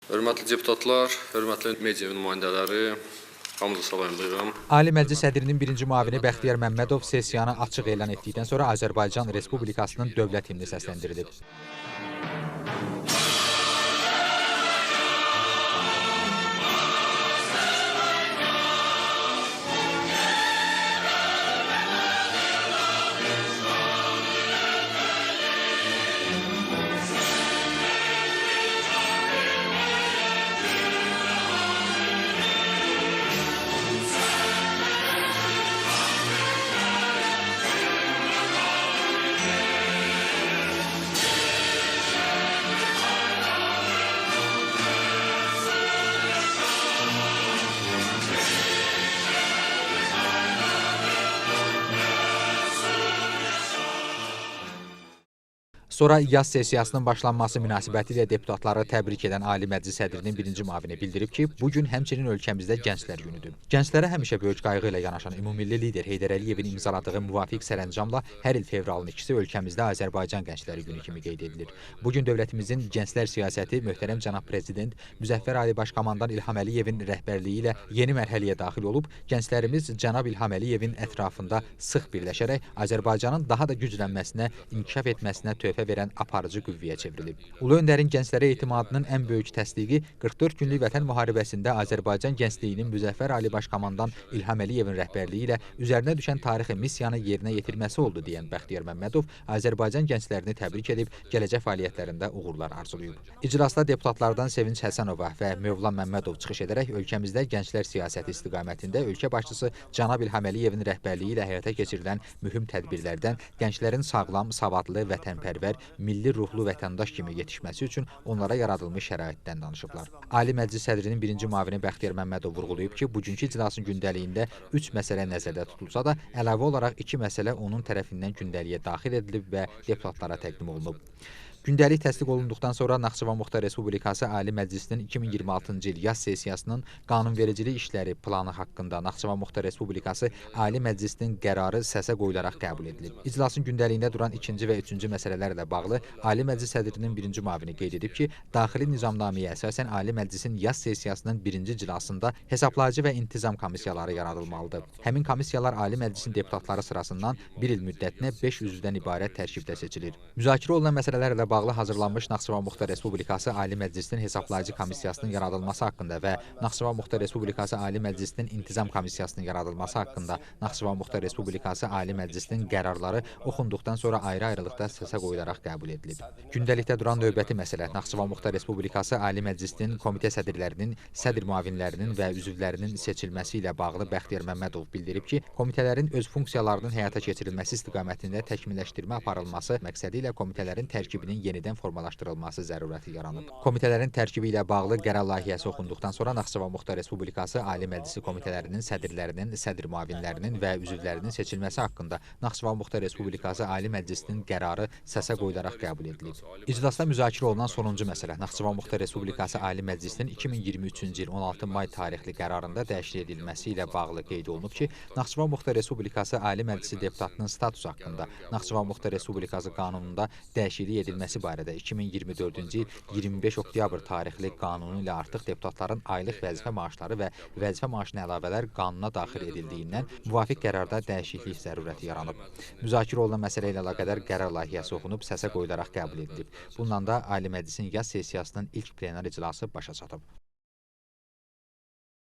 Hörmətli deputatlar, hörmətli media nümayəndələri, hamınızı salamlayıram. Ali Məclis sədrinin birinci müavini Bəxtiyar Məmmədov sessiyanı açıq elan etdikdən sonra Azərbaycan Respublikasının dövlət himni səsləndirilib. Sonra yaz sessiyasının başlanması münasibətilə deputatları təbrik edən Ali Məclis sədrinin birinci müavini bildirib ki, bugün həmçinin ölkəmizdə Gənclər günüdür. Gənclərə həmişə böyük qayğı ilə yanaşan ümummilli lider Heydər Əliyevin imzaladığı müvafiq sərəncamla hər il fevralın 2-si ölkəmizdə Azərbaycan Gəncləri günü kimi qeyd edilir. Bugün dövlətimizin gənclər siyasəti möhtərəm cənab prezident Müzəffər Ali Başkomandan İlham Əliyevin rəhbərliyi ilə yeni mərhələyə daxil olub, gənclərimiz cənab İlham Əliyevin ətrafında sıx birləşərək Azərbaycanın daha da güclənməsinə, inkişaf etməsinə töhfə verən aparıcı qüvvəyə çevrilib. Ulu öndərin gənclərə etimadının ən böyük təsdiqi 44 günlük vətən müharibəsində Azərbaycan gəncliyinin Müzəffər Ali Başkomandan İlham Əliyevin rəhbərliyi ilə üzərinə düşən tarixi missiyanı yerinə yetirməsi oldu deyən Bəxtiyar Məmmədov Azərbaycan gənclərini təbrik edib, gələcək fəaliyyətlərində uğurlar arzulayıb. İclasda deputatlardan Sevinç Həsənova və Mövlan Məmmədov çıxış edərək ölkəmizdə gənclər siyasəti istiqamətində ölkə başçısı cənab İlham Əliyevin rəhbərliyi ilə həyata keçirilən mühüm tədbirlərdən gənclərin sağlam, savadlı, vətənpərvər, milli ruhlu vətəndaş kimi yetişməsi üçün onlara yaradılmış şəraitdən danışıblar. Ali Məclis sədrinin birinci müavini Bəxtiyar Məmmədov vurğulayıb ki, bugünkü iclasın gündəliyində 3 məsələ nəzərdə tutulsa da, əlavə olaraq 2 məsələ onun tərəfindən gündəliyə daxil edilib və deputatlara təqdim olunub. Gündəlik təsdiq olunduqdan sonra Naxçıvan Muxtar Respublikası Ali Məclisinin 2026-cı il yaz sessiyasının qanunvericilik işləri planı haqqında Naxçıvan Muxtar Respublikası Ali Məclisinin qərarı səsə qoyularaq qəbul edilib. İclasın gündəliyində duran ikinci və üçüncü məsələlərlə bağlı Ali Məclis sədrinin birinci müavini qeyd edib ki, daxili nizamnaməyə əsasən Ali Məclisin yaz sessiyasının birinci iclasında hesablayıcı və intizam komissiyaları yaradılmalıdır. Həmin komissiyalar Ali Məclisin deputatları sırasından bir il müddətinə 5 üzvdən ibarət tərkibdə seçilir. Müzakirə olunan məsələlərlə bağlı hazırlanmış Naxçıvan Muxtar Respublikası Ali Məclisinin hesablayıcı komissiyasının yaradılması haqqında və Naxçıvan Muxtar Respublikası Ali Məclisinin intizam komissiyasının yaradılması haqqında Naxçıvan Muxtar Respublikası Ali Məclisinin qərarları oxunduqdan sonra ayrı-ayrılıqda səsə qoyularaq qəbul edilib. Gündəlikdə duran növbəti məsələ Naxçıvan Muxtar Respublikası Ali Məclisinin komitə sədrlərinin, sədr müavinlərinin və üzvlərinin seçilməsi ilə bağlı Bəxtiyar Məmmədov bildirib ki, komitələrin öz funksiyalarının həyata keçirilməsi istiqamətində təkmilləşdirmə aparılması məqsədi ilə komitələrin tərkibinin yenidən formalaşdırılması zərurəti yaranıb. Komitələrin tərkibi ilə bağlı qərar layihəsi oxunduqdan sonra Naxçıvan Muxtar Respublikası Ali Məclisi komitələrinin sədrlərinin, sədr müavinlərinin və üzvlərinin seçilməsi haqqında Naxçıvan Muxtar Respublikası Ali Məclisinin qərarı səsə qoyularaq qəbul edilib. İclasda müzakirə olunan sonuncu məsələ Naxçıvan Muxtar Respublikası Ali Məclisinin 2023-cü il 16 may tarixli qərarında dəyişiklik edilməsi ilə bağlı qeyd olunub ki, Naxçıvan Muxtar Respublikası Ali Məclisi deputatının statusu haqqında Naxçıvan Muxtar Respublikası qanununda dəyişiklik edilməsi barədə 2024-cü il 25 oktyabr tarixli qanunu ilə artıq deputatların aylıq vəzifə maaşları və vəzifə maaşına əlavələr qanuna daxil edildiyindən müvafiq qərarda dəyişiklik zərurəti yaranıb. Müzakirə olunan məsələ ilə əlaqədar qərar layihəsi oxunub, səsə qoyularaq qəbul edilib. Bununla da Ali Məclisin yaz sessiyasının ilk plenar iclası başa çatıb.